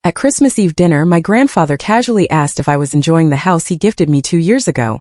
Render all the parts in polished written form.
At Christmas Eve dinner, my grandfather casually asked if I was enjoying the house he gifted me 2 years ago.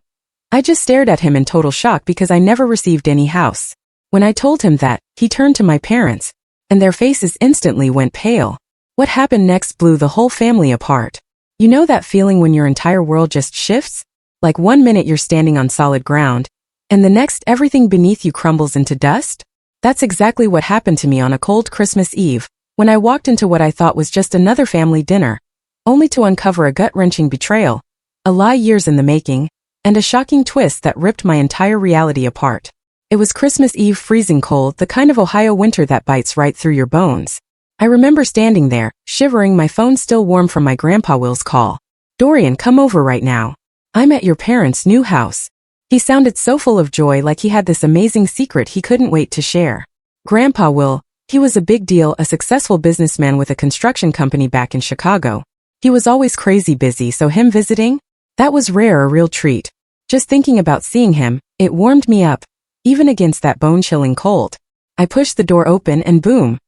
I just stared at him in total shock because I never received any house. When I told him that, he turned to my parents, and their faces instantly went pale. What happened next blew the whole family apart. You know that feeling when your entire world just shifts? Like 1 minute you're standing on solid ground, and the next everything beneath you crumbles into dust? That's exactly what happened to me on a cold Christmas Eve, when I walked into what I thought was just another family dinner, only to uncover a gut-wrenching betrayal, a lie years in the making, and a shocking twist that ripped my entire reality apart. It was Christmas Eve, freezing cold, the kind of Ohio winter that bites right through your bones. I remember standing there, shivering, my phone still warm from my grandpa Will's call. "Dorian, come over right now. I'm at your parents' new house." He sounded so full of joy, like he had this amazing secret he couldn't wait to share. Grandpa Will, he was a big deal, a successful businessman with a construction company back in Chicago. He was always crazy busy, so him visiting? That was rare, a real treat. Just thinking about seeing him, it warmed me up, even against that bone-chilling cold. I pushed the door open and boom!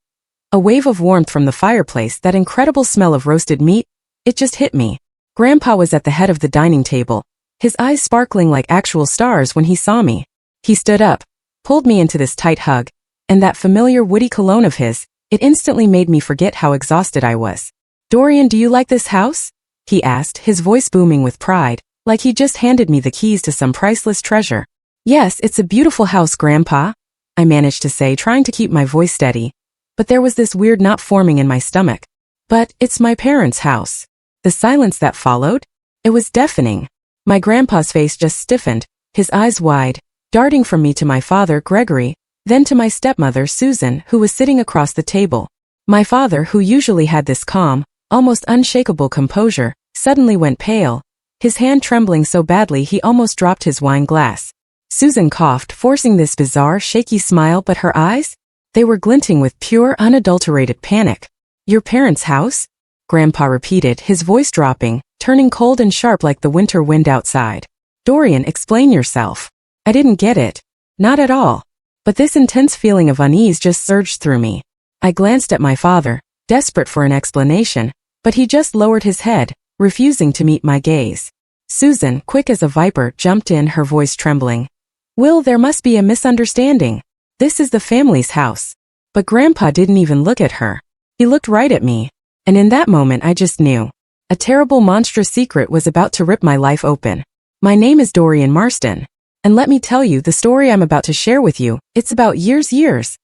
A wave of warmth from the fireplace, that incredible smell of roasted meat, it just hit me. Grandpa was at the head of the dining table, his eyes sparkling like actual stars when he saw me. He stood up, pulled me into this tight hug, and that familiar woody cologne of his, it instantly made me forget how exhausted I was. "Dorian, do you like this house?" he asked, his voice booming with pride, like he just handed me the keys to some priceless treasure. "Yes, it's a beautiful house, Grandpa," I managed to say, trying to keep my voice steady. But there was this weird knot forming in my stomach. "But it's my parents' house." The silence that followed? It was deafening. My grandpa's face just stiffened, his eyes wide, darting from me to my father, Gregory, then to my stepmother, Susan, who was sitting across the table. My father, who usually had this calm, almost unshakable composure, suddenly went pale, his hand trembling so badly he almost dropped his wine glass. Susan coughed, forcing this bizarre, shaky smile, but her eyes? They were glinting with pure, unadulterated panic. "Your parents' house?" Grandpa repeated, his voice dropping, turning cold and sharp like the winter wind outside. "Dorian, explain yourself." I didn't get it. Not at all. But this intense feeling of unease just surged through me. I glanced at my father, desperate for an explanation, but he just lowered his head, refusing to meet my gaze. Susan, quick as a viper, jumped in, her voice trembling. "Will, there must be a misunderstanding. This is the family's house." But Grandpa didn't even look at her. He looked right at me. And in that moment I just knew. A terrible, monstrous secret was about to rip my life open. My name is Dorian Marston. And let me tell you, the story I'm about to share with you, it's about years.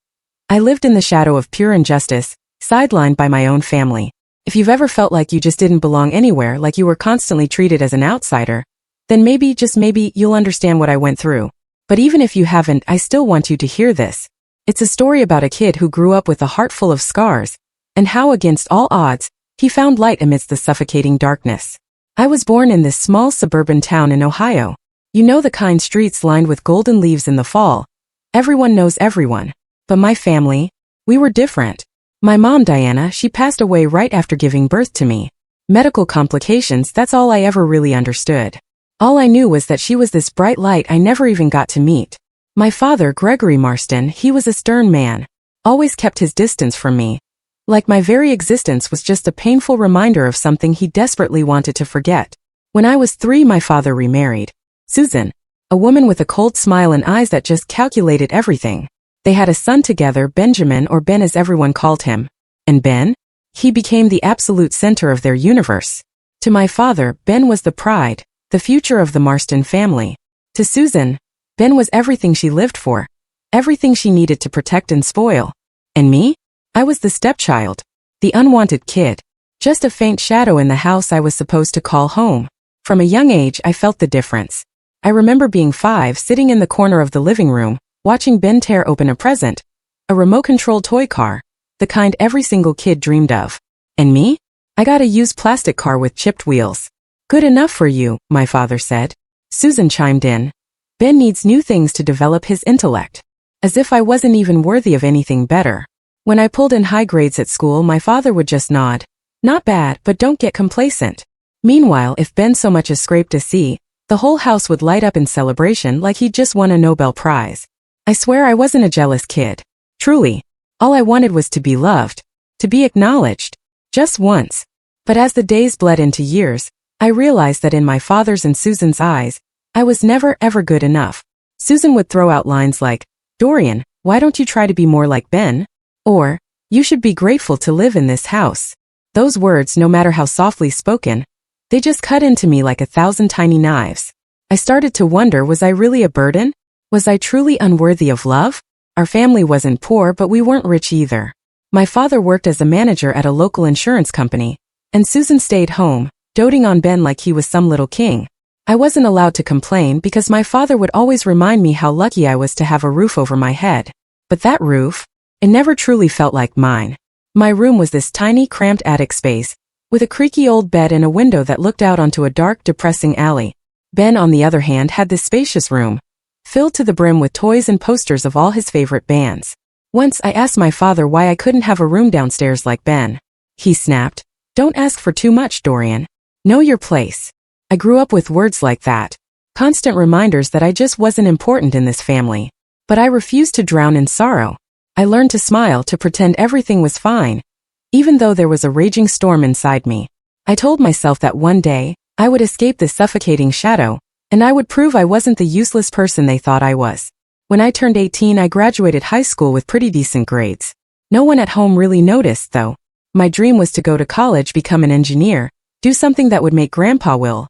I lived in the shadow of pure injustice, sidelined by my own family. If you've ever felt like you just didn't belong anywhere, like you were constantly treated as an outsider, then maybe, just maybe, you'll understand what I went through. But even if you haven't, I still want you to hear this. It's a story about a kid who grew up with a heart full of scars, and how, against all odds, he found light amidst the suffocating darkness. I was born in this small suburban town in Ohio. You know, the kind, streets lined with golden leaves in the fall. Everyone knows everyone. But my family, we were different. My mom, Diana, she passed away right after giving birth to me. Medical complications, that's all I ever really understood. All I knew was that she was this bright light I never even got to meet. My father, Gregory Marston, he was a stern man. Always kept his distance from me. Like my very existence was just a painful reminder of something he desperately wanted to forget. When I was 3, my father remarried Susan, a woman with a cold smile and eyes that just calculated everything. They had a son together, Benjamin, or Ben as everyone called him. And Ben? He became the absolute center of their universe. To my father, Ben was the pride, the future of the Marston family. To Susan, Ben was everything she lived for, everything she needed to protect and spoil. And me? I was the stepchild, the unwanted kid, just a faint shadow in the house I was supposed to call home. From a young age, I felt the difference. I remember being 5, sitting in the corner of the living room, watching Ben tear open a present, a remote-controlled toy car, the kind every single kid dreamed of. And me? I got a used plastic car with chipped wheels. "Good enough for you," my father said. Susan chimed in. "Ben needs new things to develop his intellect." As if I wasn't even worthy of anything better. When I pulled in high grades at school, my father would just nod. "Not bad, but don't get complacent." Meanwhile, if Ben so much as scraped a C, the whole house would light up in celebration like he'd just won a Nobel Prize. I swear I wasn't a jealous kid. Truly. All I wanted was to be loved. To be acknowledged. Just once. But as the days bled into years, I realized that in my father's and Susan's eyes, I was never ever good enough. Susan would throw out lines like, "Dorian, why don't you try to be more like Ben?" Or, "You should be grateful to live in this house." Those words, no matter how softly spoken, they just cut into me like 1,000 tiny knives. I started to wonder, was I really a burden? Was I truly unworthy of love? Our family wasn't poor, but we weren't rich either. My father worked as a manager at a local insurance company, and Susan stayed home, doting on Ben like he was some little king. I wasn't allowed to complain because my father would always remind me how lucky I was to have a roof over my head. But that roof, it never truly felt like mine. My room was this tiny, cramped attic space, with a creaky old bed and a window that looked out onto a dark, depressing alley. Ben, on the other hand, had this spacious room, filled to the brim with toys and posters of all his favorite bands. Once I asked my father why I couldn't have a room downstairs like Ben. He snapped, "Don't ask for too much, Dorian. Know your place." I grew up with words like that, constant reminders that I just wasn't important in this family. But I refused to drown in sorrow. I learned to smile, to pretend everything was fine, even though there was a raging storm inside me. I told myself that one day, I would escape this suffocating shadow, and I would prove I wasn't the useless person they thought I was. When I turned 18, I graduated high school with pretty decent grades. No one at home really noticed, though. My dream was to go to college, become an engineer, do something that would make Grandpa Will,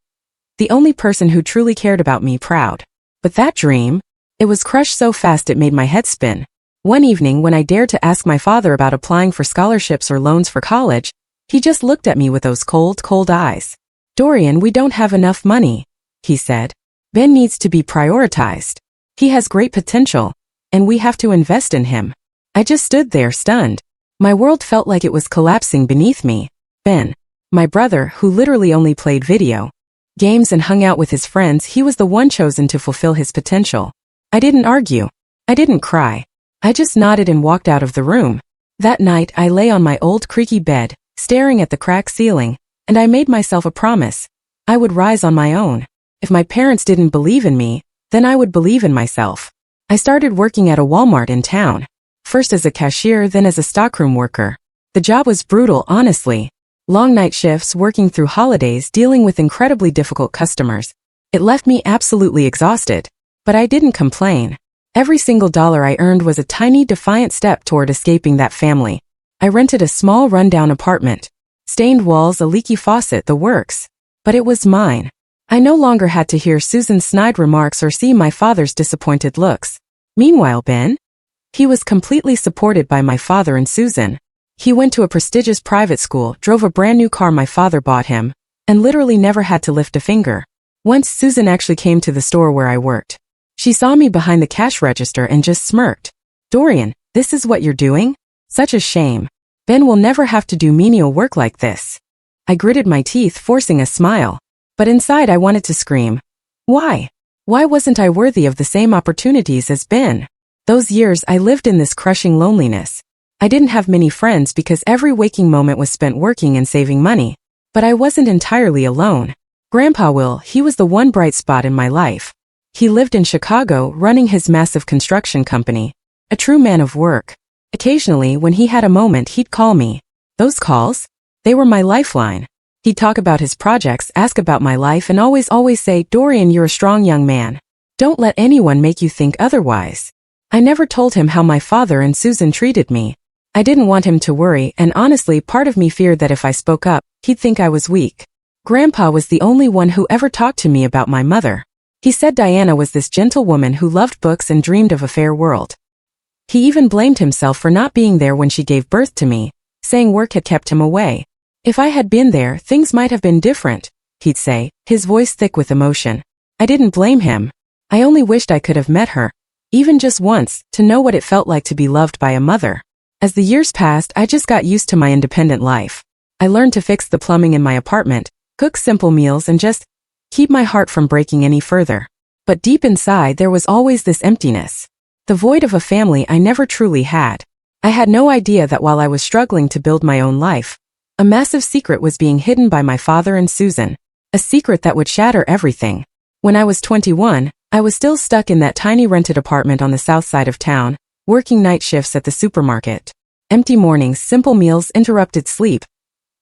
the only person who truly cared about me, proud. But that dream, it was crushed so fast it made my head spin. One evening, when I dared to ask my father about applying for scholarships or loans for college, he just looked at me with those cold, cold eyes. "Dorian, we don't have enough money," he said. "Ben needs to be prioritized. He has great potential, and we have to invest in him." I just stood there, stunned. My world felt like it was collapsing beneath me. Ben, my brother, who literally only played video games and hung out with his friends, he was the one chosen to fulfill his potential. I didn't argue. I didn't cry. I just nodded and walked out of the room. That night, I lay on my old creaky bed, staring at the cracked ceiling, and I made myself a promise. I would rise on my own. If my parents didn't believe in me, then I would believe in myself. I started working at a Walmart in town. First as a cashier, then as a stockroom worker. The job was brutal, honestly. Long night shifts, working through holidays, dealing with incredibly difficult customers. It left me absolutely exhausted. But I didn't complain. Every single dollar I earned was a tiny, defiant step toward escaping that family. I rented a small, rundown apartment. Stained walls, a leaky faucet, the works. But it was mine. I no longer had to hear Susan's snide remarks or see my father's disappointed looks. Meanwhile, Ben? He was completely supported by my father and Susan. He went to a prestigious private school, drove a brand new car my father bought him, and literally never had to lift a finger. Once Susan actually came to the store where I worked. She saw me behind the cash register and just smirked. "Dorian, this is what you're doing? Such a shame. Ben will never have to do menial work like this." I gritted my teeth, forcing a smile. But inside I wanted to scream. Why? Why wasn't I worthy of the same opportunities as Ben? Those years I lived in this crushing loneliness. I didn't have many friends because every waking moment was spent working and saving money. But I wasn't entirely alone. Grandpa Will, he was the one bright spot in my life. He lived in Chicago, running his massive construction company. A true man of work. Occasionally, when he had a moment, he'd call me. Those calls? They were my lifeline. He'd talk about his projects, ask about my life, and always say, "Dorian, you're a strong young man. Don't let anyone make you think otherwise." I never told him how my father and Susan treated me. I didn't want him to worry, and honestly, part of me feared that if I spoke up, he'd think I was weak. Grandpa was the only one who ever talked to me about my mother. He said Diana was this gentle woman who loved books and dreamed of a fair world. He even blamed himself for not being there when she gave birth to me, saying work had kept him away. "If I had been there, things might have been different," he'd say, his voice thick with emotion. I didn't blame him. I only wished I could have met her, even just once, to know what it felt like to be loved by a mother. As the years passed, I just got used to my independent life. I learned to fix the plumbing in my apartment, cook simple meals, and just keep my heart from breaking any further. But deep inside, there was always this emptiness. The void of a family I never truly had. I had no idea that while I was struggling to build my own life, a massive secret was being hidden by my father and Susan. A secret that would shatter everything. When I was 21, I was still stuck in that tiny rented apartment on the south side of town, working night shifts at the supermarket. Empty mornings, simple meals, interrupted sleep.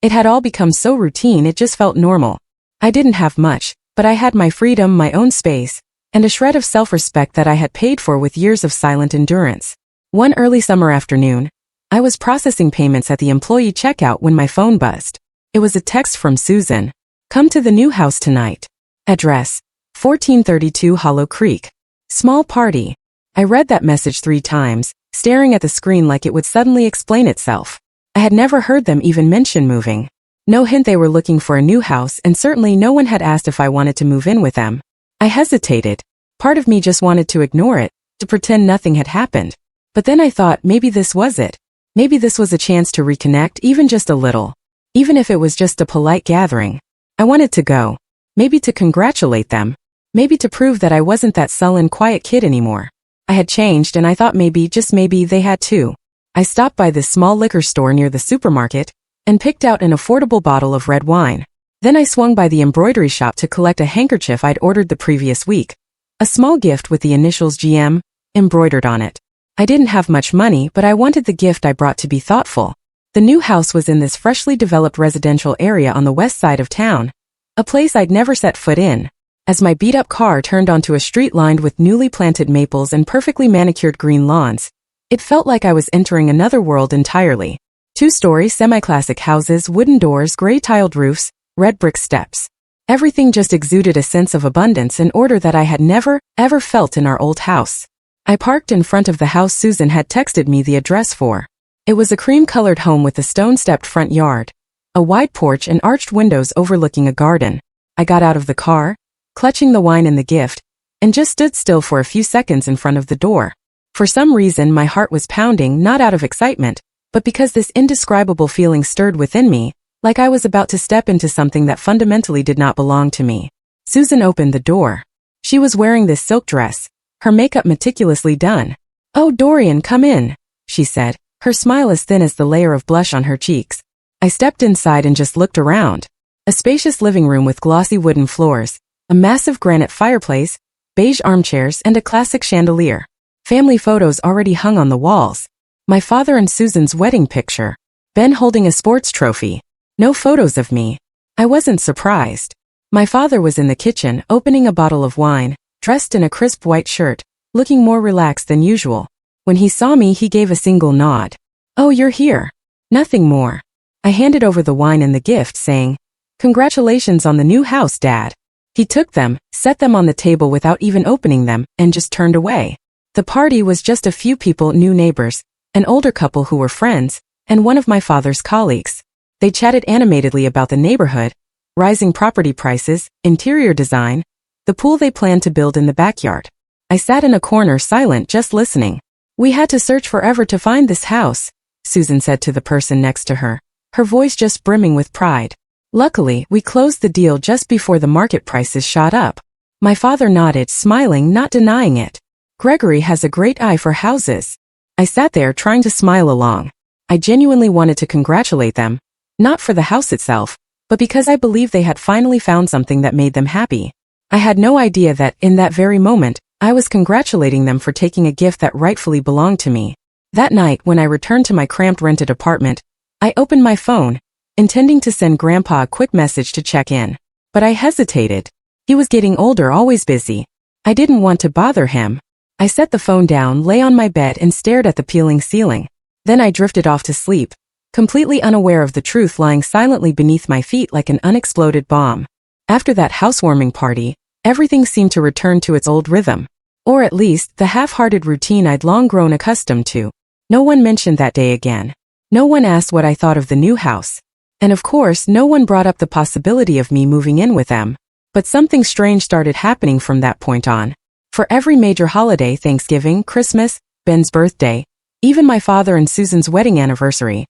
It had all become so routine it just felt normal. I didn't have much, but I had my freedom, my own space, and a shred of self-respect that I had paid for with years of silent endurance. One early summer afternoon, I was processing payments at the employee checkout when my phone buzzed. It was a text from Susan. Come to the new house tonight. Address: 1432 Hollow Creek. Small party. I read that message 3 times, staring at the screen like it would suddenly explain itself. I had never heard them even mention moving. No hint they were looking for a new house, and certainly no one had asked if I wanted to move in with them. I hesitated. Part of me just wanted to ignore it, to pretend nothing had happened. But then I thought maybe this was it. Maybe this was a chance to reconnect, even just a little. Even if it was just a polite gathering. I wanted to go. Maybe to congratulate them. Maybe to prove that I wasn't that sullen, quiet kid anymore. I had changed, and I thought maybe, just maybe, they had too. I stopped by this small liquor store near the supermarket and picked out an affordable bottle of red wine. Then I swung by the embroidery shop to collect a handkerchief I'd ordered the previous week. A small gift with the initials GM embroidered on it. I didn't have much money, but I wanted the gift I brought to be thoughtful. The new house was in this freshly developed residential area on the west side of town, a place I'd never set foot in. As my beat-up car turned onto a street lined with newly planted maples and perfectly manicured green lawns, it felt like I was entering another world entirely. 2-story semi-classic houses, wooden doors, gray-tiled roofs, red brick steps. Everything just exuded a sense of abundance and order that I had never, ever felt in our old house. I parked in front of the house Susan had texted me the address for. It was a cream-colored home with a stone-stepped front yard, a wide porch and arched windows overlooking a garden. I got out of the car, clutching the wine and the gift, and just stood still for a few seconds in front of the door. For some reason my heart was pounding, not out of excitement, but because this indescribable feeling stirred within me, like I was about to step into something that fundamentally did not belong to me. Susan opened the door. She was wearing this silk dress, her makeup meticulously done. "Oh, Dorian, come in," she said, her smile as thin as the layer of blush on her cheeks. I stepped inside and just looked around. A spacious living room with glossy wooden floors, a massive granite fireplace, beige armchairs, and a classic chandelier. Family photos already hung on the walls. My father and Susan's wedding picture. Ben holding a sports trophy. No photos of me. I wasn't surprised. My father was in the kitchen, opening a bottle of wine, dressed in a crisp white shirt, looking more relaxed than usual. When he saw me, he gave a single nod. "Oh, you're here." Nothing more. I handed over the wine and the gift, saying, "Congratulations on the new house, Dad." He took them, set them on the table without even opening them, and just turned away. The party was just a few people, new neighbors, an older couple who were friends, and one of my father's colleagues. They chatted animatedly about the neighborhood, rising property prices, interior design, the pool they planned to build in the backyard. I sat in a corner silent, just listening. "We had to search forever to find this house," Susan said to the person next to her, her voice just brimming with pride. "Luckily, we closed the deal just before the market prices shot up." My father nodded, smiling, not denying it. "Gregory has a great eye for houses." I sat there trying to smile along. I genuinely wanted to congratulate them, not for the house itself, but because I believed they had finally found something that made them happy. I had no idea that, in that very moment, I was congratulating them for taking a gift that rightfully belonged to me. That night, when I returned to my cramped rented apartment, I opened my phone, intending to send Grandpa a quick message to check in. But I hesitated. He was getting older, always busy. I didn't want to bother him. I set the phone down, lay on my bed, and stared at the peeling ceiling. Then I drifted off to sleep, completely unaware of the truth lying silently beneath my feet like an unexploded bomb. After that housewarming party, everything seemed to return to its old rhythm. Or at least, the half-hearted routine I'd long grown accustomed to. No one mentioned that day again. No one asked what I thought of the new house. And of course, no one brought up the possibility of me moving in with them. But something strange started happening from that point on. For every major holiday, Thanksgiving, Christmas, Ben's birthday, even my father and Susan's wedding anniversary,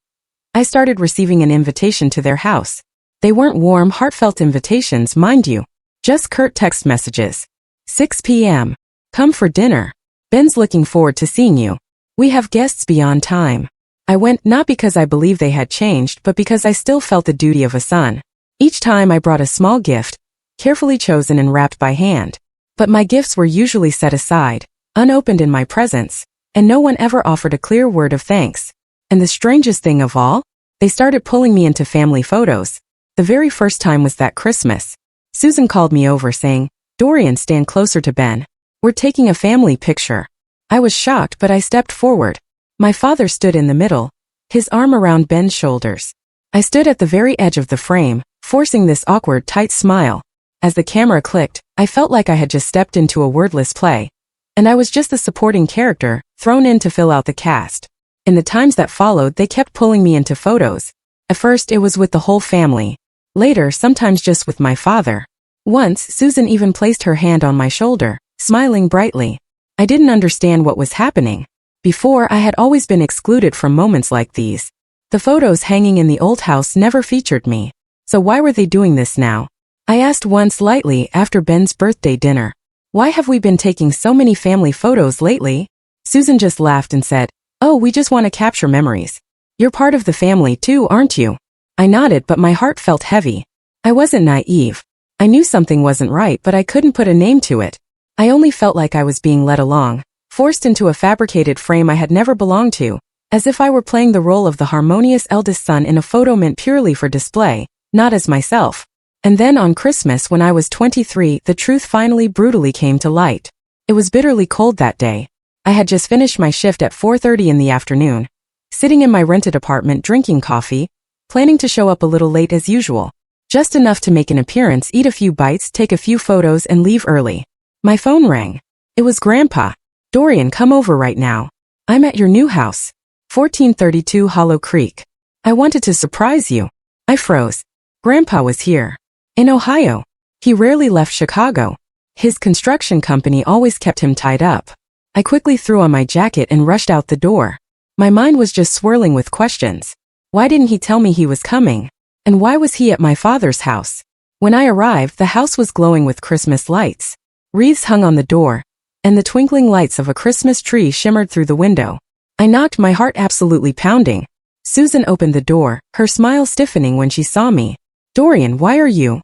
I started receiving an invitation to their house. They weren't warm, heartfelt invitations, mind you. Just curt text messages. 6 p.m. Come for dinner. Ben's looking forward to seeing you. We have guests beyond time. I went not because I believed they had changed, but because I still felt the duty of a son. Each time I brought a small gift, carefully chosen and wrapped by hand. But my gifts were usually set aside, unopened in my presence, and no one ever offered a clear word of thanks. And the strangest thing of all? They started pulling me into family photos. The very first time was that Christmas. Susan called me over saying, "Dorian, stand closer to Ben. We're taking a family picture." I was shocked, but I stepped forward. My father stood in the middle, his arm around Ben's shoulders. I stood at the very edge of the frame, forcing this awkward, tight smile. As the camera clicked, I felt like I had just stepped into a wordless play, and I was just the supporting character, thrown in to fill out the cast. In the times that followed, they kept pulling me into photos. At first, it was with the whole family. Later, sometimes just with my father. Once, Susan even placed her hand on my shoulder, smiling brightly. I didn't understand what was happening. Before, I had always been excluded from moments like these. The photos hanging in the old house never featured me. So why were they doing this now? I asked once lightly after Ben's birthday dinner. "Why have we been taking so many family photos lately?" Susan just laughed and said, "Oh, we just want to capture memories. You're part of the family too, aren't you?" I nodded, but my heart felt heavy. I wasn't naive. I knew something wasn't right, but I couldn't put a name to it. I only felt like I was being led along, forced into a fabricated frame I had never belonged to, as if I were playing the role of the harmonious eldest son in a photo meant purely for display, not as myself. And then on Christmas when I was 23, the truth finally brutally came to light. It was bitterly cold that day. I had just finished my shift at 4:30 in the afternoon, sitting in my rented apartment drinking coffee, planning to show up a little late as usual. Just enough to make an appearance, eat a few bites, take a few photos, and leave early. My phone rang. It was Grandpa. "Dorian, come over right now. I'm at your new house. 1432 Hollow Creek. I wanted to surprise you." I froze. Grandpa was here. In Ohio. He rarely left Chicago. His construction company always kept him tied up. I quickly threw on my jacket and rushed out the door. My mind was just swirling with questions. Why didn't he tell me he was coming? And why was he at my father's house? When I arrived, the house was glowing with Christmas lights. Wreaths hung on the door, and the twinkling lights of a Christmas tree shimmered through the window. I knocked, my heart absolutely pounding. Susan opened the door, her smile stiffening when she saw me. "Dorian, why are you?"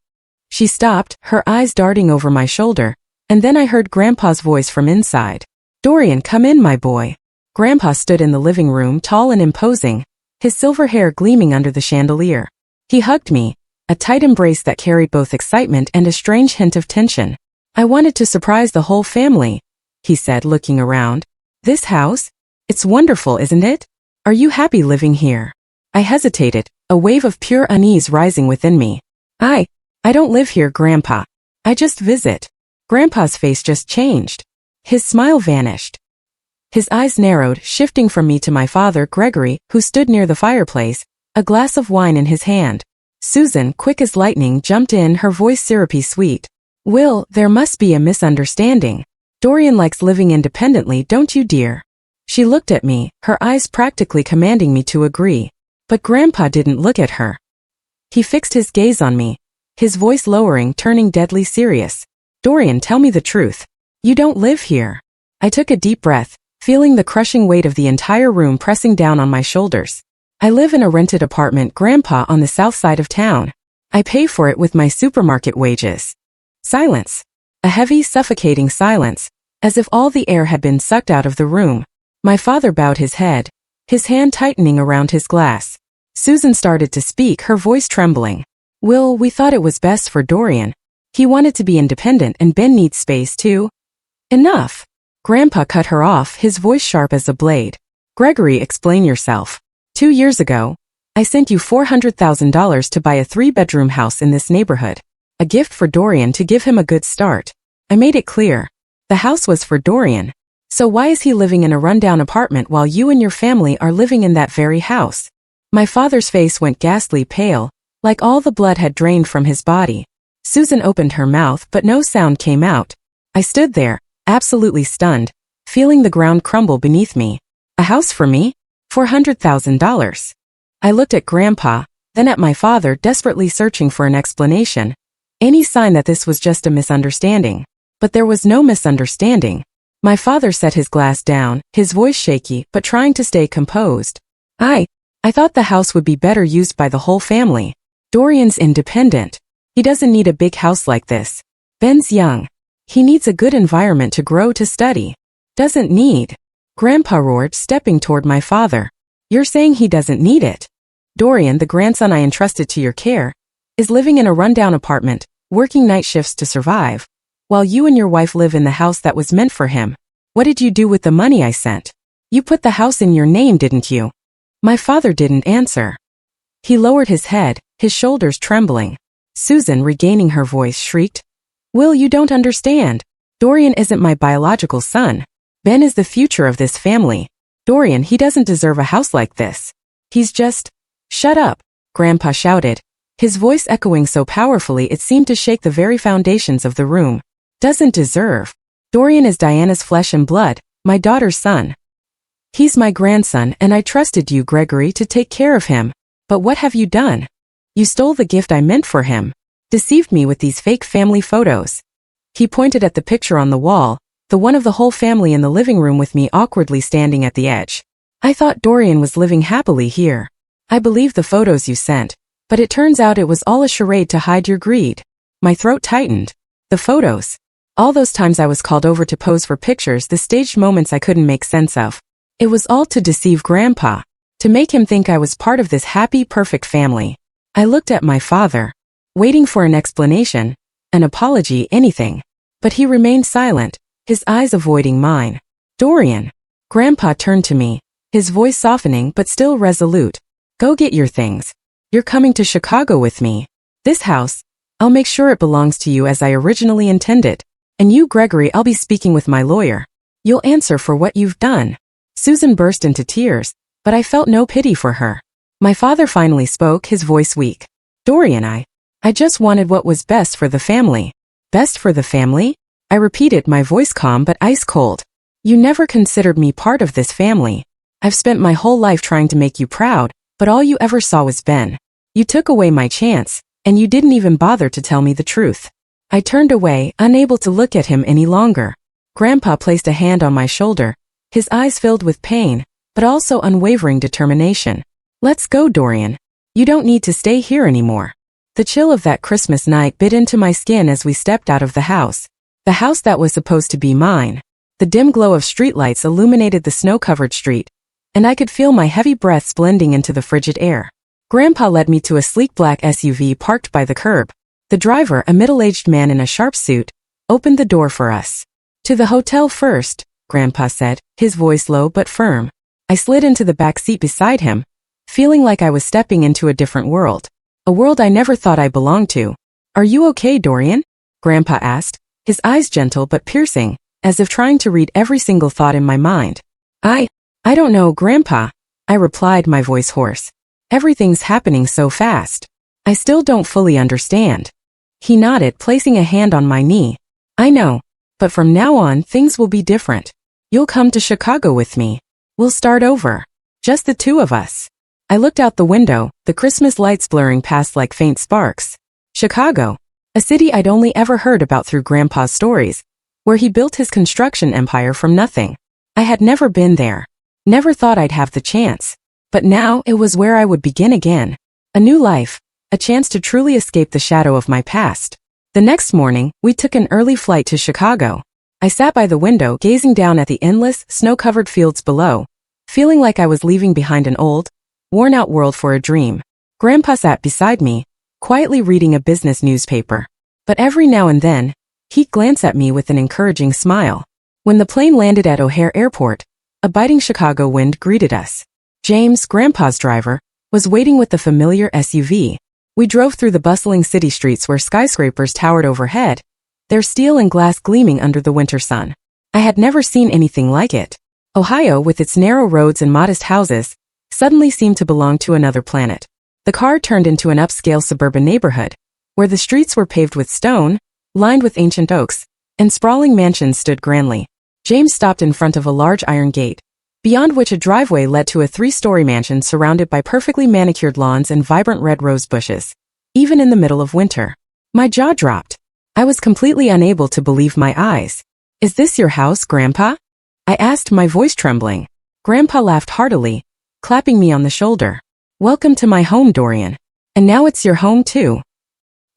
She stopped, her eyes darting over my shoulder, and then I heard Grandpa's voice from inside. "Dorian, come in, my boy." Grandpa stood in the living room, tall and imposing, his silver hair gleaming under the chandelier. He hugged me, a tight embrace that carried both excitement and a strange hint of tension. "I wanted to surprise the whole family," he said, looking around. "This house? It's wonderful, isn't it? Are you happy living here?" I hesitated, a wave of pure unease rising within me. I don't live here, Grandpa. I just visit." Grandpa's face just changed. His smile vanished. His eyes narrowed, shifting from me to my father, Gregory, who stood near the fireplace, a glass of wine in his hand. Susan, quick as lightning, jumped in, her voice syrupy sweet. "Will, there must be a misunderstanding. Dorian likes living independently, don't you, dear?" She looked at me, her eyes practically commanding me to agree. But Grandpa didn't look at her. He fixed his gaze on me, his voice lowering, turning deadly serious. "Dorian, tell me the truth. You don't live here." I took a deep breath, feeling the crushing weight of the entire room pressing down on my shoulders. "I live in a rented apartment, Grandpa, on the south side of town. I pay for it with my supermarket wages." Silence. A heavy, suffocating silence, as if all the air had been sucked out of the room. My father bowed his head, his hand tightening around his glass. Susan started to speak, her voice trembling. "Will, we thought it was best for Dorian. He wanted to be independent, and Ben needs space too." "Enough." Grandpa cut her off, his voice sharp as a blade. "Gregory, explain yourself. 2 years ago, I sent you $400,000 to buy a 3-bedroom house in this neighborhood. A gift for Dorian to give him a good start. I made it clear. The house was for Dorian. So why is he living in a rundown apartment while you and your family are living in that very house?" My father's face went ghastly pale, like all the blood had drained from his body. Susan opened her mouth, but no sound came out. I stood there, absolutely stunned, feeling the ground crumble beneath me. A house for me? $400,000. I looked at Grandpa, then at my father, desperately searching for an explanation. Any sign that this was just a misunderstanding. But there was no misunderstanding. My father set his glass down, his voice shaky, but trying to stay composed. I thought the house would be better used by the whole family. Dorian's independent. He doesn't need a big house like this. Ben's young. He needs a good environment to grow, to study. Doesn't need. Grandpa roared, stepping toward my father. "You're saying he doesn't need it?" Dorian, the grandson I entrusted to your care, is living in a rundown apartment, working night shifts to survive, while you and your wife live in the house that was meant for him. What did you do with the money I sent? You put the house in your name, didn't you? My father didn't answer. He lowered his head, his shoulders trembling. Susan, regaining her voice, shrieked, Will, you don't understand. Dorian isn't my biological son. Ben is the future of this family. Dorian, he doesn't deserve a house like this. He's just... Shut up, Grandpa shouted, his voice echoing so powerfully it seemed to shake the very foundations of the room. Doesn't deserve. Dorian is Diana's flesh and blood, my daughter's son. He's my grandson, and I trusted you, Gregory, to take care of him. But what have you done? You stole the gift I meant for him. Deceived me with these fake family photos. He pointed at the picture on the wall, the one of the whole family in the living room with me awkwardly standing at the edge. I thought Dorian was living happily here. I believed the photos you sent, but it turns out it was all a charade to hide your greed. My throat tightened. The photos. All those times I was called over to pose for pictures, the staged moments I couldn't make sense of. It was all to deceive Grandpa, to make him think I was part of this happy, perfect family. I looked at my father, waiting for an explanation, an apology, anything. But he remained silent, his eyes avoiding mine. Dorian. Grandpa turned to me, his voice softening but still resolute. Go get your things. You're coming to Chicago with me. This house, I'll make sure it belongs to you as I originally intended. And you, Gregory, I'll be speaking with my lawyer. You'll answer for what you've done. Susan burst into tears, but I felt no pity for her. My father finally spoke, his voice weak. Dorian, I just wanted what was best for the family. Best for the family? I repeated, my voice calm but ice cold. You never considered me part of this family. I've spent my whole life trying to make you proud, but all you ever saw was Ben. You took away my chance, and you didn't even bother to tell me the truth. I turned away, unable to look at him any longer. Grandpa placed a hand on my shoulder, his eyes filled with pain, but also unwavering determination. Let's go, Dorian. You don't need to stay here anymore. The chill of that Christmas night bit into my skin as we stepped out of the house that was supposed to be mine. The dim glow of streetlights illuminated the snow-covered street, and I could feel my heavy breaths blending into the frigid air. Grandpa led me to a sleek black SUV parked by the curb. The driver, a middle-aged man in a sharp suit, opened the door for us. To the hotel first, Grandpa said, his voice low but firm. I slid into the back seat beside him, feeling like I was stepping into a different world. A world I never thought I belonged to. Are you okay, Dorian? Grandpa asked, his eyes gentle but piercing, as if trying to read every single thought in my mind. I don't know, Grandpa, I replied, my voice hoarse. Everything's happening so fast. I still don't fully understand. He nodded, placing a hand on my knee. I know, but from now on things will be different. You'll come to Chicago with me. We'll start over. Just the two of us. I looked out the window, the Christmas lights blurring past like faint sparks. Chicago, a city I'd only ever heard about through Grandpa's stories, where he built his construction empire from nothing. I had never been there. Never thought I'd have the chance. But now it was where I would begin again. A new life, a chance to truly escape the shadow of my past. The next morning, we took an early flight to Chicago. I sat by the window, gazing down at the endless, snow-covered fields below, feeling like I was leaving behind an old, worn-out world for a dream. Grandpa sat beside me, quietly reading a business newspaper. But every now and then, he'd glance at me with an encouraging smile. When the plane landed at O'Hare Airport, a biting Chicago wind greeted us. James, Grandpa's driver, was waiting with the familiar SUV. We drove through the bustling city streets where skyscrapers towered overhead, their steel and glass gleaming under the winter sun. I had never seen anything like it. Ohio, with its narrow roads and modest houses, suddenly seemed to belong to another planet. The car turned into an upscale suburban neighborhood, where the streets were paved with stone, lined with ancient oaks, and sprawling mansions stood grandly. James stopped in front of a large iron gate, beyond which a driveway led to a 3-story mansion surrounded by perfectly manicured lawns and vibrant red rose bushes. Even in the middle of winter, my jaw dropped. I was completely unable to believe my eyes. Is this your house, Grandpa? I asked, my voice trembling. Grandpa laughed heartily, clapping me on the shoulder. Welcome to my home, Dorian. And now it's your home too.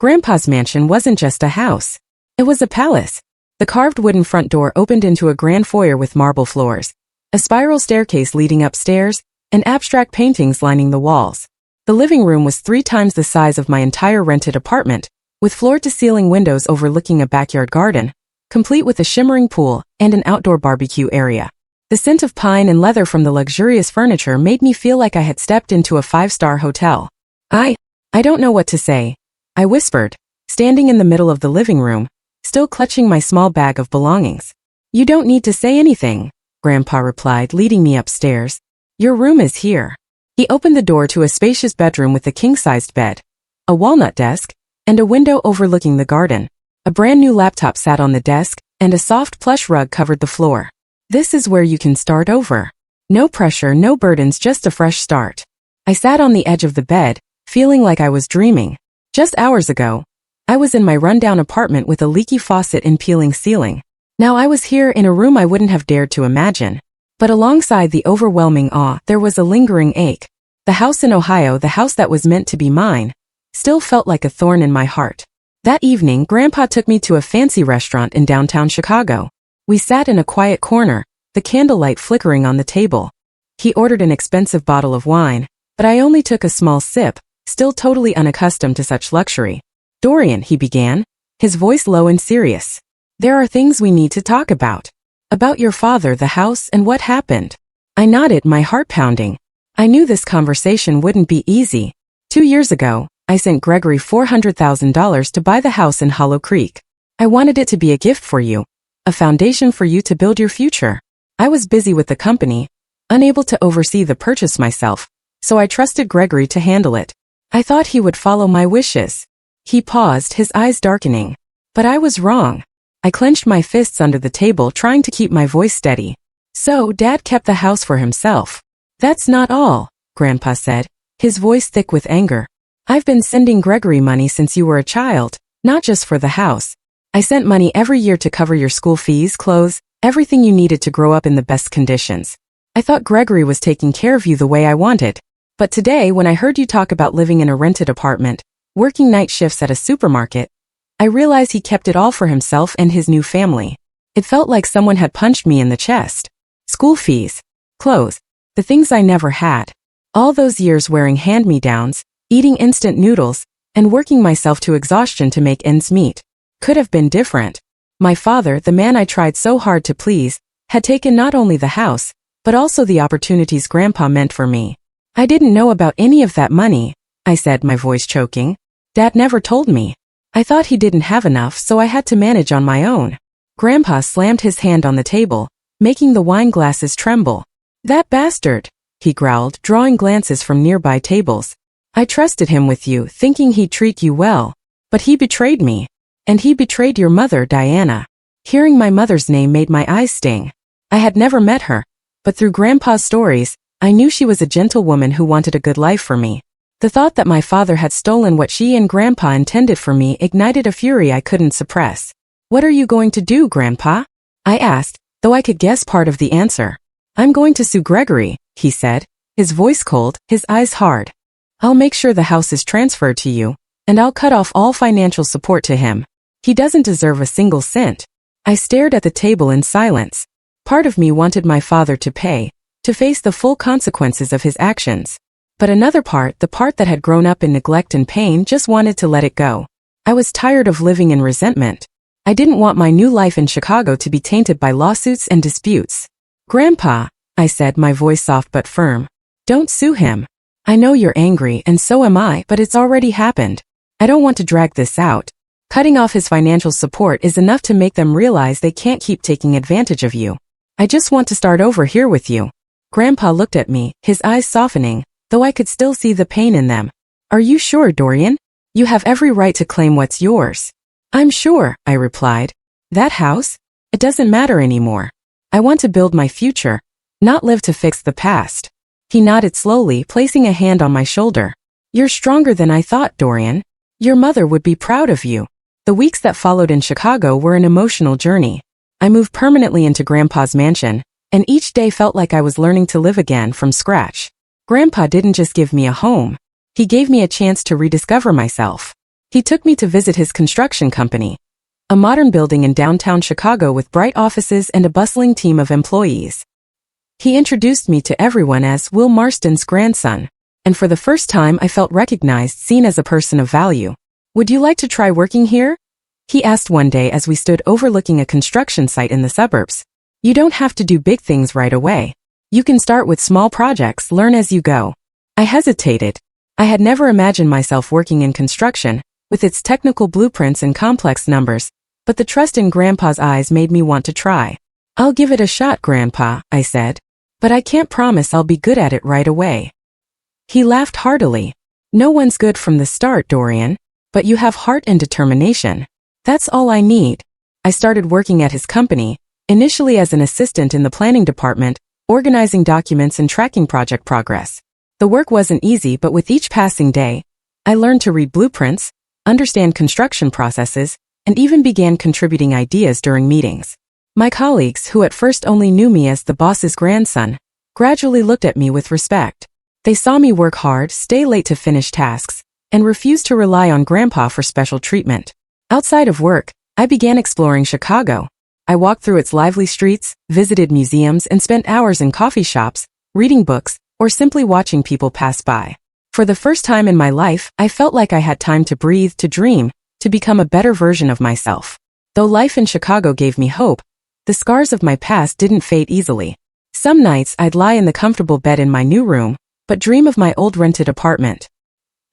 Grandpa's mansion wasn't just a house. It was a palace. The carved wooden front door opened into a grand foyer with marble floors, a spiral staircase leading upstairs, and abstract paintings lining the walls. The living room was 3 times the size of my entire rented apartment, with floor-to-ceiling windows overlooking a backyard garden, complete with a shimmering pool and an outdoor barbecue area. The scent of pine and leather from the luxurious furniture made me feel like I had stepped into a 5-star hotel. I don't know what to say, I whispered, standing in the middle of the living room, still clutching my small bag of belongings. You don't need to say anything, Grandpa replied, leading me upstairs. Your room is here. He opened the door to a spacious bedroom with a king-sized bed, a walnut desk, and a window overlooking the garden. A brand new laptop sat on the desk, and a soft plush rug covered the floor. This is where you can start over. No pressure, no burdens, just a fresh start. I sat on the edge of the bed, feeling like I was dreaming. Just hours ago, I was in my rundown apartment with a leaky faucet and peeling ceiling. Now I was here in a room I wouldn't have dared to imagine. But alongside the overwhelming awe, there was a lingering ache. The house in Ohio, the house that was meant to be mine, still felt like a thorn in my heart. That evening, Grandpa took me to a fancy restaurant in downtown Chicago. We sat in a quiet corner, the candlelight flickering on the table. He ordered an expensive bottle of wine, but I only took a small sip, still totally unaccustomed to such luxury. Dorian, he began, his voice low and serious. There are things we need to talk about. About your father, the house, and what happened. I nodded, my heart pounding. I knew this conversation wouldn't be easy. 2 years ago, I sent Gregory $400,000 to buy the house in Hollow Creek. I wanted it to be a gift for you, a foundation for you to build your future. I was busy with the company, unable to oversee the purchase myself, so I trusted Gregory to handle it. I thought he would follow my wishes. He paused, his eyes darkening. But I was wrong. I clenched my fists under the table, trying to keep my voice steady. So, Dad kept the house for himself. That's not all, Grandpa said, his voice thick with anger. I've been sending Gregory money since you were a child, not just for the house. I sent money every year to cover your school fees, clothes, everything you needed to grow up in the best conditions. I thought Gregory was taking care of you the way I wanted. But today, when I heard you talk about living in a rented apartment, working night shifts at a supermarket, I realized he kept it all for himself and his new family. It felt like someone had punched me in the chest. School fees, clothes, the things I never had. All those years wearing hand-me-downs, eating instant noodles, and working myself to exhaustion to make ends meet. Could have been different. My father, the man I tried so hard to please, had taken not only the house, but also the opportunities Grandpa meant for me. I didn't know about any of that money, I said, my voice choking. Dad never told me. I thought he didn't have enough, so I had to manage on my own. Grandpa slammed his hand on the table, making the wine glasses tremble. That bastard, he growled, drawing glances from nearby tables. I trusted him with you, thinking he'd treat you well. But he betrayed me. And he betrayed your mother, Diana. Hearing my mother's name made my eyes sting. I had never met her, but through Grandpa's stories, I knew she was a gentle woman who wanted a good life for me. The thought that my father had stolen what she and Grandpa intended for me ignited a fury I couldn't suppress. What are you going to do, Grandpa? I asked, though I could guess part of the answer. I'm going to sue Gregory, he said, his voice cold, his eyes hard. I'll make sure the house is transferred to you, and I'll cut off all financial support to him. He doesn't deserve a single cent. I stared at the table in silence. Part of me wanted my father to pay, to face the full consequences of his actions. But another part, the part that had grown up in neglect and pain, just wanted to let it go. I was tired of living in resentment. I didn't want my new life in Chicago to be tainted by lawsuits and disputes. Grandpa, I said, my voice soft but firm. Don't sue him. I know you're angry, and so am I, but it's already happened. I don't want to drag this out. Cutting off his financial support is enough to make them realize they can't keep taking advantage of you. I just want to start over here with you. Grandpa looked at me, his eyes softening, though I could still see the pain in them. Are you sure, Dorian? You have every right to claim what's yours. I'm sure, I replied. That house? It doesn't matter anymore. I want to build my future, not live to fix the past. He nodded slowly, placing a hand on my shoulder. You're stronger than I thought, Dorian. Your mother would be proud of you. The weeks that followed in Chicago were an emotional journey. I moved permanently into Grandpa's mansion, and each day felt like I was learning to live again from scratch. Grandpa didn't just give me a home. He gave me a chance to rediscover myself. He took me to visit his construction company, a modern building in downtown Chicago with bright offices and a bustling team of employees. He introduced me to everyone as Will Marston's grandson, and for the first time I felt recognized, seen as a person of value. "Would you like to try working here?" he asked one day as we stood overlooking a construction site in the suburbs. "You don't have to do big things right away. You can start with small projects, learn as you go." I hesitated. I had never imagined myself working in construction, with its technical blueprints and complex numbers, but the trust in Grandpa's eyes made me want to try. "I'll give it a shot, Grandpa," I said. "But I can't promise I'll be good at it right away." He laughed heartily. "No one's good from the start, Dorian, but you have heart and determination. That's all I need." I started working at his company, initially as an assistant in the planning department, organizing documents and tracking project progress. The work wasn't easy, but with each passing day, I learned to read blueprints, understand construction processes, and even began contributing ideas during meetings. My colleagues, who at first only knew me as the boss's grandson, gradually looked at me with respect. They saw me work hard, stay late to finish tasks, and refuse to rely on Grandpa for special treatment. Outside of work, I began exploring Chicago. I walked through its lively streets, visited museums, and spent hours in coffee shops, reading books, or simply watching people pass by. For the first time in my life, I felt like I had time to breathe, to dream, to become a better version of myself. Though life in Chicago gave me hope, the scars of my past didn't fade easily. Some nights I'd lie in the comfortable bed in my new room, but dream of my old rented apartment.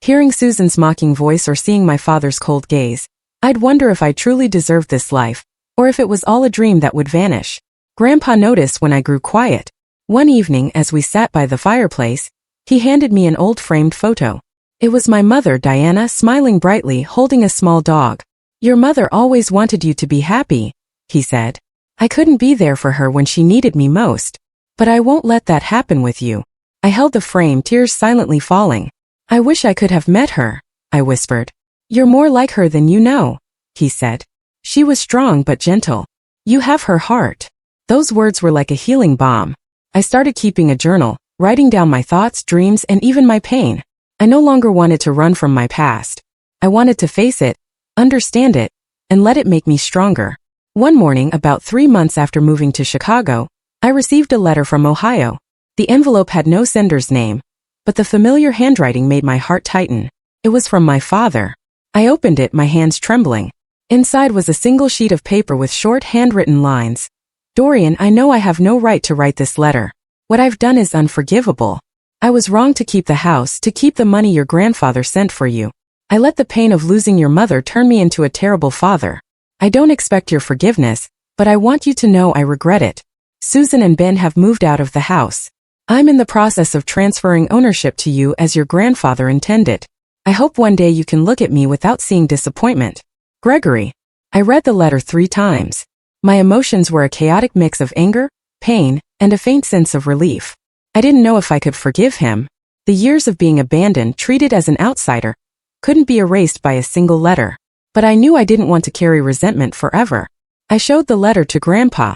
Hearing Susan's mocking voice or seeing my father's cold gaze, I'd wonder if I truly deserved this life, or if it was all a dream that would vanish. Grandpa noticed when I grew quiet. One evening, as we sat by the fireplace, he handed me an old framed photo. It was my mother, Diana, smiling brightly, holding a small dog. "Your mother always wanted you to be happy," he said. "I couldn't be there for her when she needed me most. But I won't let that happen with you." I held the frame, tears silently falling. "I wish I could have met her," I whispered. "You're more like her than you know," he said. "She was strong but gentle. You have her heart." Those words were like a healing balm. I started keeping a journal, writing down my thoughts, dreams, and even my pain. I no longer wanted to run from my past. I wanted to face it, understand it, and let it make me stronger. One morning, about 3 months after moving to Chicago, I received a letter from Ohio. The envelope had no sender's name, but the familiar handwriting made my heart tighten. It was from my father. I opened it, my hands trembling. Inside was a single sheet of paper with short handwritten lines. "Dorian, I know I have no right to write this letter. What I've done is unforgivable. I was wrong to keep the house, to keep the money your grandfather sent for you. I let the pain of losing your mother turn me into a terrible father. I don't expect your forgiveness, but I want you to know I regret it. Susan and Ben have moved out of the house. I'm in the process of transferring ownership to you as your grandfather intended. I hope one day you can look at me without seeing disappointment. Gregory." I read the letter 3 times. My emotions were a chaotic mix of anger, pain, and a faint sense of relief. I didn't know if I could forgive him. The years of being abandoned, treated as an outsider, couldn't be erased by a single letter. But I knew I didn't want to carry resentment forever. I showed the letter to Grandpa.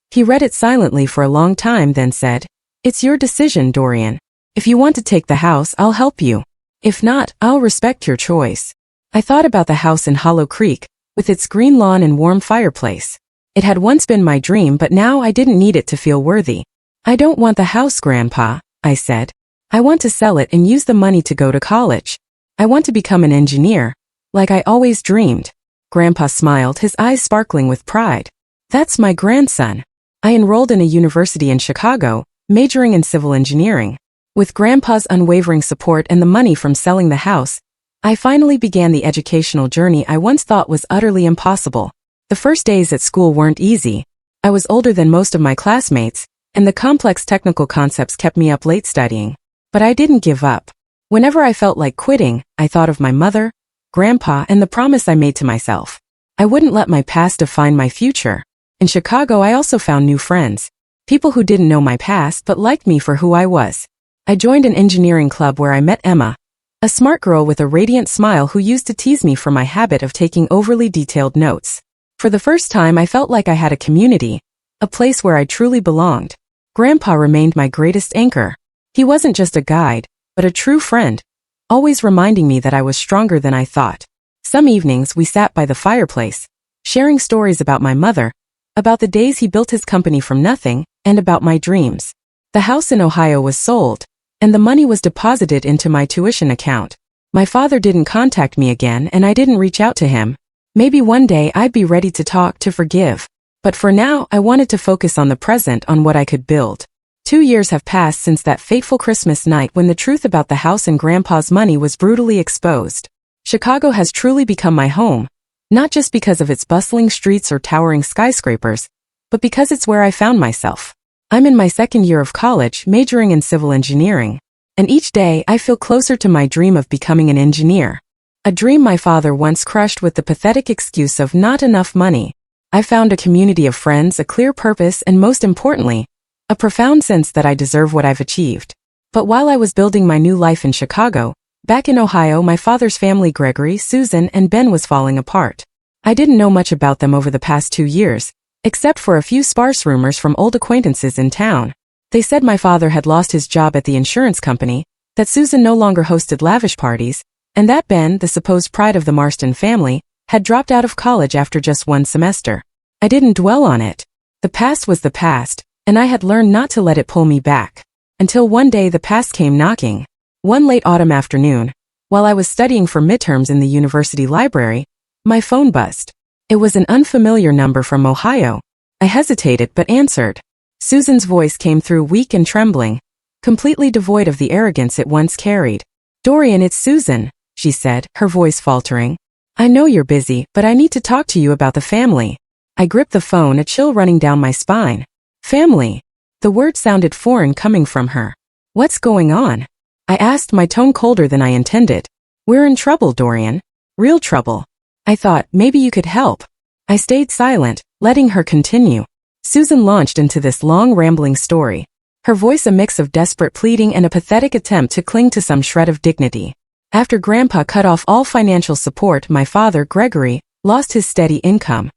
He read it silently for a long time, then said, "It's your decision, Dorian. If you want to take the house, I'll help you. If not, I'll respect your choice." I thought about the house in Hollow Creek, with its green lawn and warm fireplace. It had once been my dream, but now I didn't need it to feel worthy. "I don't want the house, Grandpa," I said. "I want to sell it and use the money to go to college. I want to become an engineer, like I always dreamed." Grandpa smiled, his eyes sparkling with pride. "That's my grandson." I enrolled in a university in Chicago, majoring in civil engineering. With Grandpa's unwavering support and the money from selling the house, I finally began the educational journey I once thought was utterly impossible. The first days at school weren't easy. I was older than most of my classmates, and the complex technical concepts kept me up late studying. But I didn't give up. Whenever I felt like quitting, I thought of my mother, Grandpa, and the promise I made to myself. I wouldn't let my past define my future. In Chicago, I also found new friends. People who didn't know my past but liked me for who I was. I joined an engineering club where I met Emma, a smart girl with a radiant smile who used to tease me for my habit of taking overly detailed notes. For the first time, I felt like I had a community, a place where I truly belonged. Grandpa remained my greatest anchor. He wasn't just a guide, but a true friend, always reminding me that I was stronger than I thought. Some evenings we sat by the fireplace, sharing stories about my mother, about the days he built his company from nothing, and about my dreams. The house in Ohio was sold, and the money was deposited into my tuition account. My father didn't contact me again and I didn't reach out to him. Maybe one day I'd be ready to talk, to forgive. But for now, I wanted to focus on the present, on what I could build. 2 years have passed since that fateful Christmas night when the truth about the house and Grandpa's money was brutally exposed. Chicago has truly become my home, not just because of its bustling streets or towering skyscrapers, but because it's where I found myself. I'm in my second year of college, majoring in civil engineering, and each day I feel closer to my dream of becoming an engineer. A dream my father once crushed with the pathetic excuse of not enough money. I found a community of friends, a clear purpose, and most importantly, a profound sense that I deserve what I've achieved. But while I was building my new life in Chicago, back in Ohio, my father's family, Gregory, Susan, and Ben, was falling apart. I didn't know much about them over the past 2 years, except for a few sparse rumors from old acquaintances in town. They said my father had lost his job at the insurance company, that Susan no longer hosted lavish parties, and that Ben, the supposed pride of the Marston family, had dropped out of college after just 1 semester. I didn't dwell on it. The past was the past, and I had learned not to let it pull me back. Until one day the past came knocking. One late autumn afternoon, while I was studying for midterms in the university library, my phone buzzed. It was an unfamiliar number from Ohio. I hesitated but answered. Susan's voice came through, weak and trembling, completely devoid of the arrogance it once carried. "Dorian, it's Susan," she said, her voice faltering. "I know you're busy, but I need to talk to you about the family." I gripped the phone, a chill running down my spine. Family. The word sounded foreign coming from her. "What's going on?" I asked, my tone colder than I intended. "We're in trouble, Dorian. Real trouble." I thought, maybe you could help. I stayed silent, letting her continue. Susan launched into this long, rambling story, her voice a mix of desperate pleading and a pathetic attempt to cling to some shred of dignity. After Grandpa cut off all financial support, my father, Gregory, lost his steady income.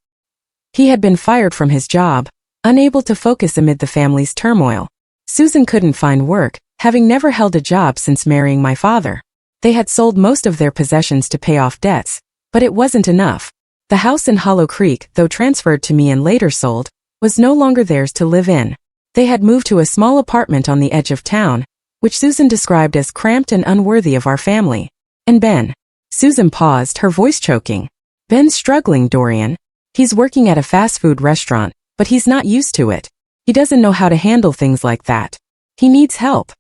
He had been fired from his job, unable to focus amid the family's turmoil. Susan couldn't find work, having never held a job since marrying my father. They had sold most of their possessions to pay off debts, but it wasn't enough. The house in Hollow Creek, though transferred to me and later sold, was no longer theirs to live in. They had moved to a small apartment on the edge of town, which Susan described as cramped and unworthy of our family. "And Ben?" Susan paused, her voice choking. "Ben's struggling, Dorian. He's working at a fast food restaurant, but he's not used to it. He doesn't know how to handle things like that. He needs help."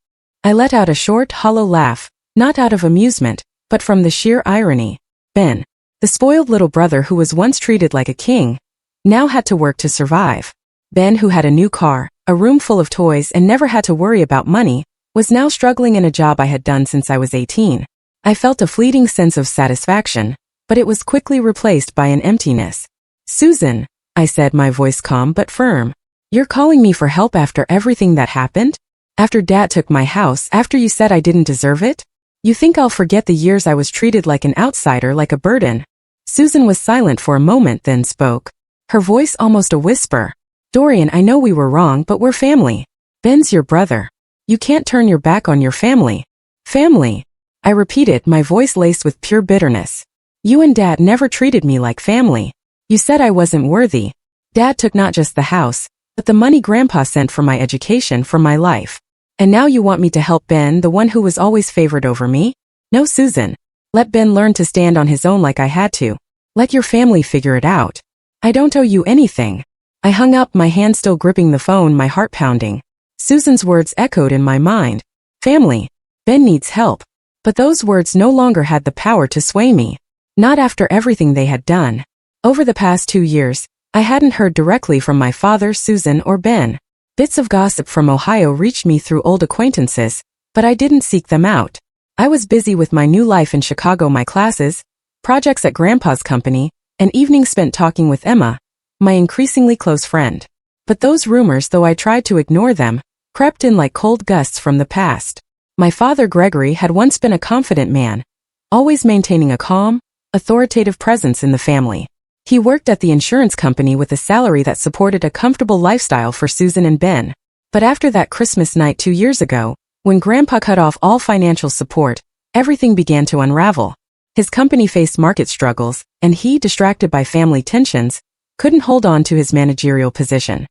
I let out a short, hollow laugh, not out of amusement, but from the sheer irony. Ben, the spoiled little brother who was once treated like a king, now had to work to survive. Ben, who had a new car, a room full of toys, and never had to worry about money, was now struggling in a job I had done since I was 18. I felt a fleeting sense of satisfaction, but it was quickly replaced by an emptiness. "Susan," I said, my voice calm but firm, "you're calling me for help after everything that happened? After Dad took my house, after you said I didn't deserve it? You think I'll forget the years I was treated like an outsider, like a burden?" Susan was silent for a moment, then spoke, her voice almost a whisper. "Dorian, I know we were wrong, but we're family. Ben's your brother. You can't turn your back on your family." "Family," I repeated, my voice laced with pure bitterness. "You and Dad never treated me like family. You said I wasn't worthy. Dad took not just the house, but the money Grandpa sent for my education, for my life. And now you want me to help Ben, the one who was always favored over me? No, Susan. Let Ben learn to stand on his own like I had to. Let your family figure it out. I don't owe you anything." I hung up, my hand still gripping the phone, my heart pounding. Susan's words echoed in my mind. Family. Ben needs help. But those words no longer had the power to sway me. Not after everything they had done. Over the past 2 years, I hadn't heard directly from my father, Susan, or Ben. Bits of gossip from Ohio reached me through old acquaintances, but I didn't seek them out. I was busy with my new life in Chicago, my classes, projects at Grandpa's company, and evenings spent talking with Emma, my increasingly close friend. But those rumors, though I tried to ignore them, crept in like cold gusts from the past. My father, Gregory, had once been a confident man, always maintaining a calm, authoritative presence in the family. He worked at the insurance company with a salary that supported a comfortable lifestyle for Susan and Ben. But after that Christmas night 2 years ago, when Grandpa cut off all financial support, everything began to unravel. His company faced market struggles, and he, distracted by family tensions, couldn't hold on to his managerial position.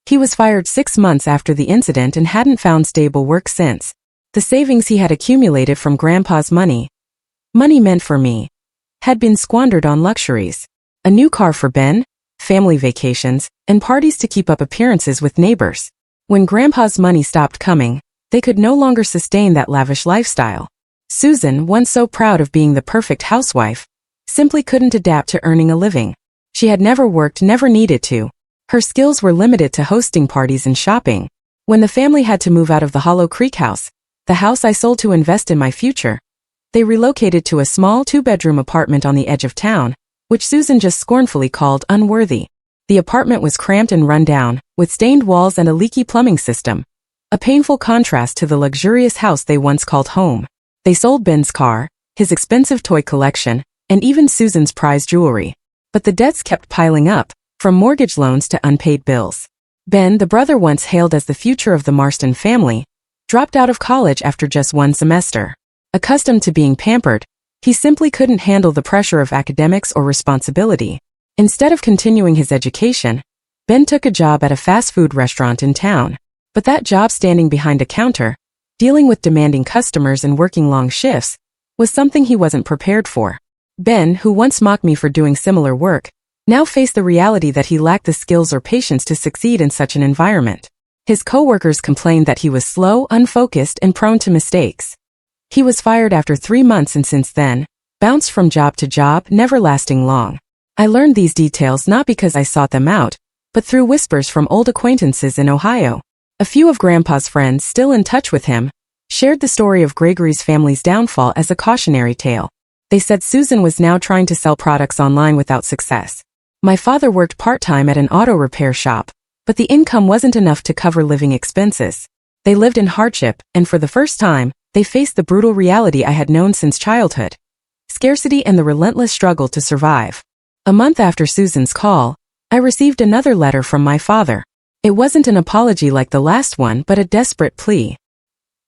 He was fired 6 months after the incident and hadn't found stable work since. The savings he had accumulated from Grandpa's money meant for me, had been squandered on luxuries. A new car for Ben, family vacations, and parties to keep up appearances with neighbors. When Grandpa's money stopped coming, they could no longer sustain that lavish lifestyle. Susan, once so proud of being the perfect housewife, simply couldn't adapt to earning a living. She had never worked, never needed to. Her skills were limited to hosting parties and shopping. When the family had to move out of the Hollow Creek house, the house I sold to invest in my future, they relocated to a small 2-bedroom apartment on the edge of town, which Susan just scornfully called unworthy. The apartment was cramped and run down, with stained walls and a leaky plumbing system, a painful contrast to the luxurious house they once called home. They sold Ben's car, his expensive toy collection, and even Susan's prized jewelry. But the debts kept piling up, from mortgage loans to unpaid bills. Ben, the brother once hailed as the future of the Marston family, dropped out of college after just one semester. Accustomed to being pampered, he simply couldn't handle the pressure of academics or responsibility. Instead of continuing his education, Ben took a job at a fast food restaurant in town. But that job, standing behind a counter, dealing with demanding customers and working long shifts, was something he wasn't prepared for. Ben, who once mocked me for doing similar work, now faced the reality that he lacked the skills or patience to succeed in such an environment. His coworkers complained that he was slow, unfocused, and prone to mistakes. He was fired after 3 months and since then, bounced from job to job, never lasting long. I learned these details not because I sought them out, but through whispers from old acquaintances in Ohio. A few of Grandpa's friends, still in touch with him, shared the story of Gregory's family's downfall as a cautionary tale. They said Susan was now trying to sell products online without success. My father worked part-time at an auto repair shop, but the income wasn't enough to cover living expenses. They lived in hardship, and for the first time, they faced the brutal reality I had known since childhood: scarcity and the relentless struggle to survive. A month after Susan's call, I received another letter from my father. It wasn't an apology like the last one, but a desperate plea.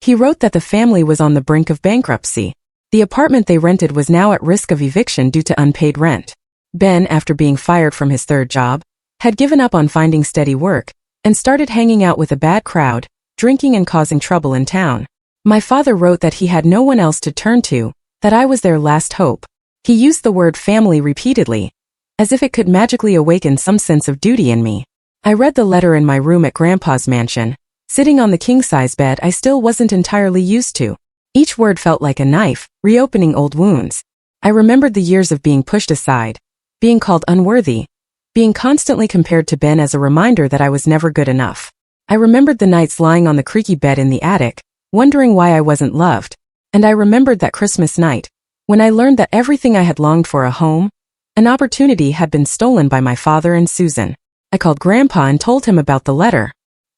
He wrote that the family was on the brink of bankruptcy. The apartment they rented was now at risk of eviction due to unpaid rent. Ben, after being fired from his third job, had given up on finding steady work and started hanging out with a bad crowd, drinking and causing trouble in town. My father wrote that he had no one else to turn to, that I was their last hope. He used the word family repeatedly, as if it could magically awaken some sense of duty in me. I read the letter in my room at Grandpa's mansion, sitting on the king-size bed I still wasn't entirely used to. Each word felt like a knife, reopening old wounds. I remembered the years of being pushed aside, being called unworthy, being constantly compared to Ben as a reminder that I was never good enough. I remembered the nights lying on the creaky bed in the attic, wondering why I wasn't loved. And I remembered that Christmas night, when I learned that everything I had longed for, a home, an opportunity, had been stolen by my father and Susan. I called Grandpa and told him about the letter.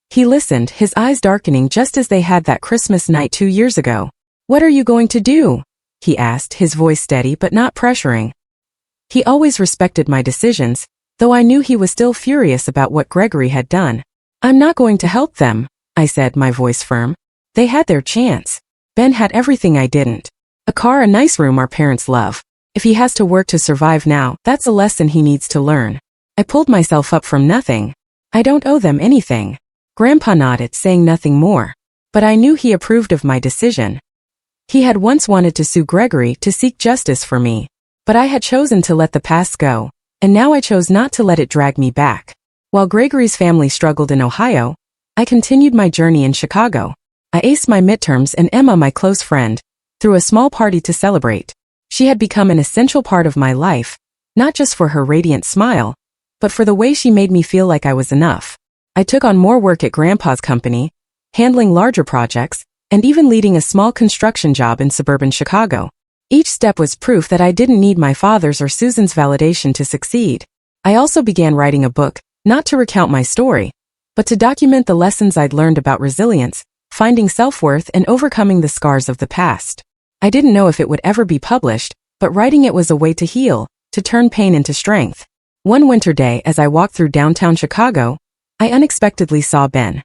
He listened, his eyes darkening just as they had that Christmas night 2 years ago. "What are you going to do?" he asked, his voice steady but not pressuring. He always respected my decisions, though I knew he was still furious about what Gregory had done. "I'm not going to help them," I said, my voice firm. "They had their chance. Ben had everything I didn't. A car, a nice room our parents love. If he has to work to survive now, that's a lesson he needs to learn." I pulled myself up from nothing. "I don't owe them anything." Grandpa nodded, saying nothing more. But I knew he approved of my decision. He had once wanted to sue Gregory to seek justice for me. But I had chosen to let the past go, and now I chose not to let it drag me back. While Gregory's family struggled in Ohio, I continued my journey in Chicago. I aced my midterms, and Emma, my close friend, threw a small party to celebrate. She had become an essential part of my life, not just for her radiant smile, but for the way she made me feel like I was enough. I took on more work at Grandpa's company, handling larger projects, and even leading a small construction job in suburban Chicago. Each step was proof that I didn't need my father's or Susan's validation to succeed. I also began writing a book, not to recount my story, but to document the lessons I'd learned about resilience, finding self-worth, and overcoming the scars of the past. I didn't know if it would ever be published, but writing it was a way to heal, to turn pain into strength. One winter day, as I walked through downtown Chicago, I unexpectedly saw Ben.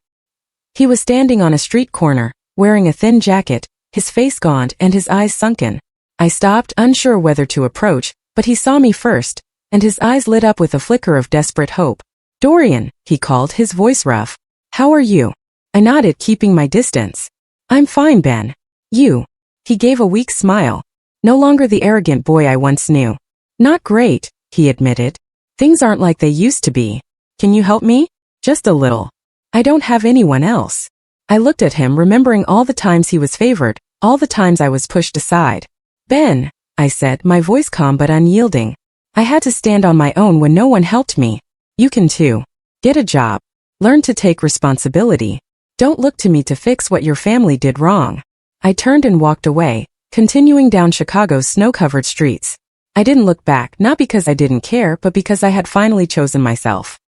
He was standing on a street corner, wearing a thin jacket, his face gaunt and his eyes sunken. I stopped, unsure whether to approach, but he saw me first, and his eyes lit up with a flicker of desperate hope. "Dorian," he called, his voice rough. "How are you?" I nodded, keeping my distance. I'm fine, Ben. You? He gave a weak smile. No longer the arrogant boy I once knew. Not great, he admitted. Things aren't like they used to be. Can you help me? Just a little. I don't have anyone else. I looked at him, remembering all the times he was favored, all the times I was pushed aside. Ben, I said, my voice calm but unyielding. I had to stand on my own when no one helped me. You can too. Get a job. Learn to take responsibility. Don't look to me to fix what your family did wrong. I turned and walked away, continuing down Chicago's snow-covered streets. I didn't look back, not because I didn't care, but because I had finally chosen myself.